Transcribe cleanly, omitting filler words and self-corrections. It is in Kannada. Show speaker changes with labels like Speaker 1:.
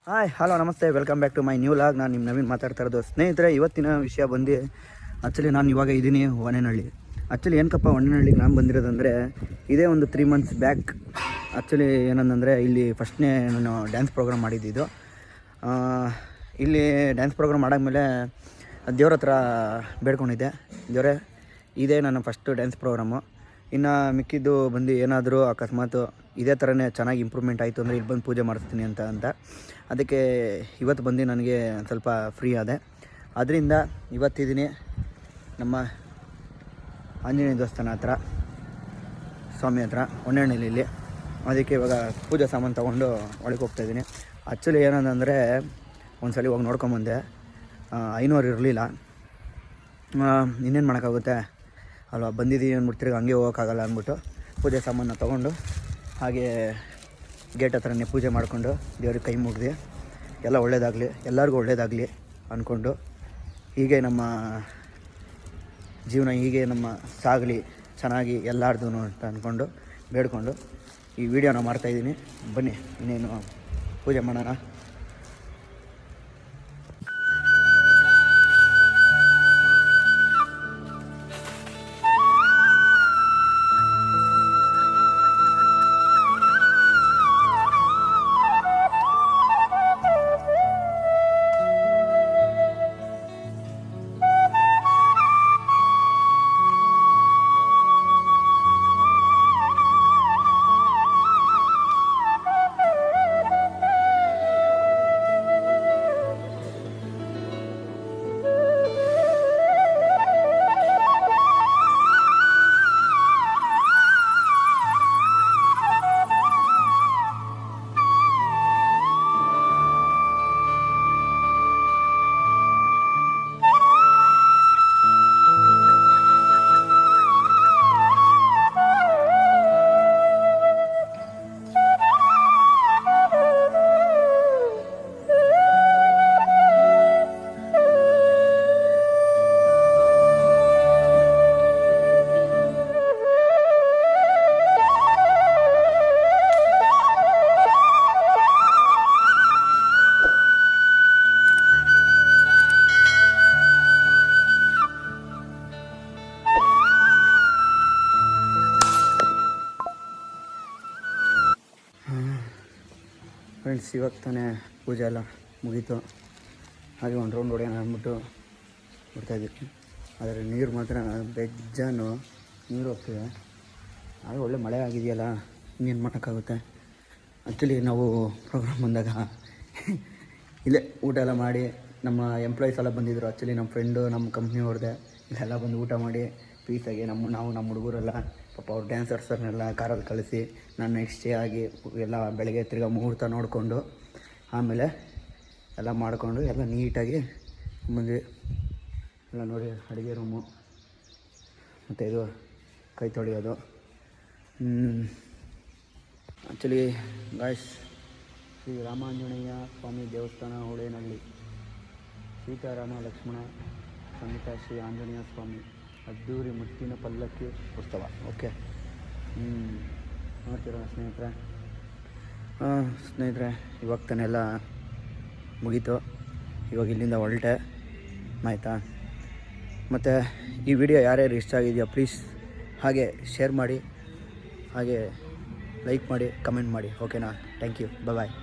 Speaker 1: ಹಾಯ್ ಹಲೋ ನಮಸ್ತೆ, welcome back to my new log. ನಾನು ನಿಮ್ಮ ನವೀನ್ ಮಾತಾಡ್ತಾ ಇರೋದು. ಸ್ನೇಹಿತರೆ, ಇವತ್ತಿನ ವಿಷಯ ಬಂದು ಆ್ಯಕ್ಚುಲಿ ನಾನು ಇವಾಗ ಇದ್ದೀನಿ ಹೊನ್ನೇನಹಳ್ಳಿ. ಆ್ಯಕ್ಚುಲಿ ಏನಕ್ಕಪ್ಪ ಹೊನ್ನೇನಹಳ್ಳಿಗೆ ನಾನು ಬಂದಿರೋದಂದರೆ, ಇದೇ ಒಂದು 3 months ಬ್ಯಾಕ್ ಆ್ಯಕ್ಚುಲಿ ಏನಂದರೆ, ಇಲ್ಲಿ ಫಸ್ಟ್ನೇ ನಾನು ಡ್ಯಾನ್ಸ್ ಪ್ರೋಗ್ರಾಮ್ ಮಾಡಿದ್ದಿದ್ದು. ಇಲ್ಲಿ ಡ್ಯಾನ್ಸ್ ಪ್ರೋಗ್ರಾಮ್ ಮಾಡಾದ್ಮೇಲೆ ದೇವ್ರ ಹತ್ರ ಬೇಡ್ಕೊಂಡಿದ್ದೆ, ದೇವರೇ ಇದೇ ನನ್ನ ಫಸ್ಟು ಡ್ಯಾನ್ಸ್ ಪ್ರೋಗ್ರಾಮು. ಇನ್ನು ಮಿಕ್ಕಿದ್ದು ಬಂದು ಏನಾದರೂ ಅಕಸ್ಮಾತ್ ಇದೇ ಥರನೇ ಚೆನ್ನಾಗಿ ಇಂಪ್ರೂವ್ಮೆಂಟ್ ಆಯಿತು ಅಂದರೆ ಇಲ್ಲಿ ಬಂದು ಪೂಜೆ ಮಾಡಿಸ್ತೀನಿ ಅಂತ ಅದಕ್ಕೆ ಇವತ್ತು ಬಂದು ನನಗೆ ಸ್ವಲ್ಪ ಫ್ರೀ ಆದೆ. ಅದರಿಂದ ಇವತ್ತಿದ್ದೀನಿ ನಮ್ಮ ಆಂಜನೇಯ ದೇವಸ್ಥಾನ ಹತ್ರ, ಸ್ವಾಮಿ ಹತ್ರ ಹೊನ್ನೇನಹಳ್ಳಿಲಿ. ಅದಕ್ಕೆ ಇವಾಗ ಪೂಜಾ ಸಾಮಾನು ತೊಗೊಂಡು ಒಳಗೆ ಹೋಗ್ತಾಯಿದ್ದೀನಿ. ಆ್ಯಕ್ಚುಲಿ ಏನಂದರೆ, ಒಂದು ಸಲ ಹೋಗಿ ನೋಡ್ಕೊಂಬಂದೆ, 500 ಇರಲಿಲ್ಲ. ಇನ್ನೇನು ಮಾಡೋಕ್ಕಾಗುತ್ತೆ ಅಲ್ವಾ, ಬಂದಿದ್ದೀವಿ ಅಂದ್ಬಿಟ್ಟು ಹಂಗೆ ಹೋಗೋಕ್ಕಾಗಲ್ಲ ಅಂದ್ಬಿಟ್ಟು ಪೂಜೆ ಸಾಮಾನು ತೊಗೊಂಡು ಹಾಗೆ ಗೇಟ್ ಹತ್ರನೇ ಪೂಜೆ ಮಾಡಿಕೊಂಡು ದೇವ್ರಿಗೆ ಕೈ ಮುಗಿದು ಎಲ್ಲ ಒಳ್ಳೇದಾಗಲಿ, ಎಲ್ಲರಿಗೂ ಒಳ್ಳೇದಾಗಲಿ ಅಂದ್ಕೊಂಡು ಹೀಗೆ ನಮ್ಮ ಜೀವನ ಹೀಗೆ ನಮ್ಮ ಸಾಗಲಿ ಚೆನ್ನಾಗಿ ಎಲ್ಲಾರ್ದು ಅಂತ ಅಂದ್ಕೊಂಡು ಬೇಡ್ಕೊಂಡು ಈ ವಿಡಿಯೋನ ಮಾಡ್ತಾಯಿದ್ದೀನಿ. ಬನ್ನಿ ಇನ್ನೇನು ಪೂಜೆ ಮಾಡೋಣ. ಫ್ರೆಂಡ್ಸ್, ಇವಾಗ ತಾನೇ ಪೂಜೆ ಎಲ್ಲ ಮುಗೀತು. ಹಾಗೆ ಒಂದು ರೌಂಡ್ ಹೊಡೆಯೋಣ ಅಂದ್ಬಿಟ್ಟು ಬಿಡ್ತಾಯಿದ್ದೀವಿ. ಆದರೆ ನೀರು ಮಾತ್ರ ಬೆಜ್ಜಾನು ನೀರು ಹೋಗ್ತಿದೆ. ಆಗ ಒಳ್ಳೆ ಮಳೆ ಆಗಿದೆಯಲ್ಲ, ಇನ್ನೇನು ಮಾಡೋಕ್ಕಾಗುತ್ತೆ. ಆ್ಯಕ್ಚುಲಿ ನಾವು ಪ್ರೋಗ್ರಾಮ್ ಬಂದಾಗ ಇಲ್ಲೇ ಊಟ ಎಲ್ಲ ಮಾಡಿ, ನಮ್ಮ ಎಂಪ್ಲಾಯೀಸ್ ಎಲ್ಲ ಬಂದಿದ್ದರು. ಆ್ಯಕ್ಚುಲಿ ನಮ್ಮ ಫ್ರೆಂಡು, ನಮ್ಮ ಕಂಪ್ನಿಯವ್ರದ್ದೇ ಇಲ್ಲೆಲ್ಲ ಬಂದು ಊಟ ಮಾಡಿ ಪೀಸಾಗಿ ನಮ್ಮ ಹುಡುಗರೆಲ್ಲ ಪಾಪ ಅವ್ರು ಡ್ಯಾನ್ಸರ್ಸರ್ನೆಲ್ಲ ಕಾರಲ್ಲಿ ಕಳಿಸಿ ನಾನು ನೆಕ್ಸ್ಟ್ ಡೇ ಆಗಿ ಎಲ್ಲ ಬೆಳಗ್ಗೆ ತಿರ್ಗಾ ಮುಹೂರ್ತ ನೋಡಿಕೊಂಡು ಆಮೇಲೆ ಎಲ್ಲ ಮಾಡಿಕೊಂಡು ಎಲ್ಲ ನೀಟಾಗಿ ಬಂದ್ವಿ. ಎಲ್ಲ ನೋಡಿ, ಅಡುಗೆ ರೂಮು ಮತ್ತು ಇದು ಕೈ ತೊಳೆಯೋದು. ಆ್ಯಕ್ಚುಲಿ ಗಾಯ್ಸ್, ಶ್ರೀ ರಾಮಾಂಜನೇಯ ಸ್ವಾಮಿ ದೇವಸ್ಥಾನ ಹೊಳೇನಹಳ್ಳಿ, ಸೀತಾರಾಮ ಲಕ್ಷ್ಮಣ ಸಮೇತ ಶ್ರೀ ಆಂಜನೇಯ ಸ್ವಾಮಿ ಅದ್ದೂರಿ ಮುತ್ತಿನ ಪಲ್ಲಕ್ಕಿ ಉತ್ಸವ. ಓಕೆ, ನೋಡ್ತೀರ ಸ್ನೇಹಿತರೆ, ಇವಾಗ ತಾನೆಲ್ಲ ಮುಗೀತು. ಇವಾಗ ಇಲ್ಲಿಂದ ಹೊರಟೆ ಆಯಿತಾ. ಮತ್ತು ಈ ವಿಡಿಯೋ ಯಾರ್ಯಾರು ಇಷ್ಟ ಆಗಿದೆಯೋ ಪ್ಲೀಸ್ ಹಾಗೆ ಶೇರ್ ಮಾಡಿ, ಹಾಗೆ ಲೈಕ್ ಮಾಡಿ, ಕಮೆಂಟ್ ಮಾಡಿ. ಓಕೆನಾ? Thank you, bye.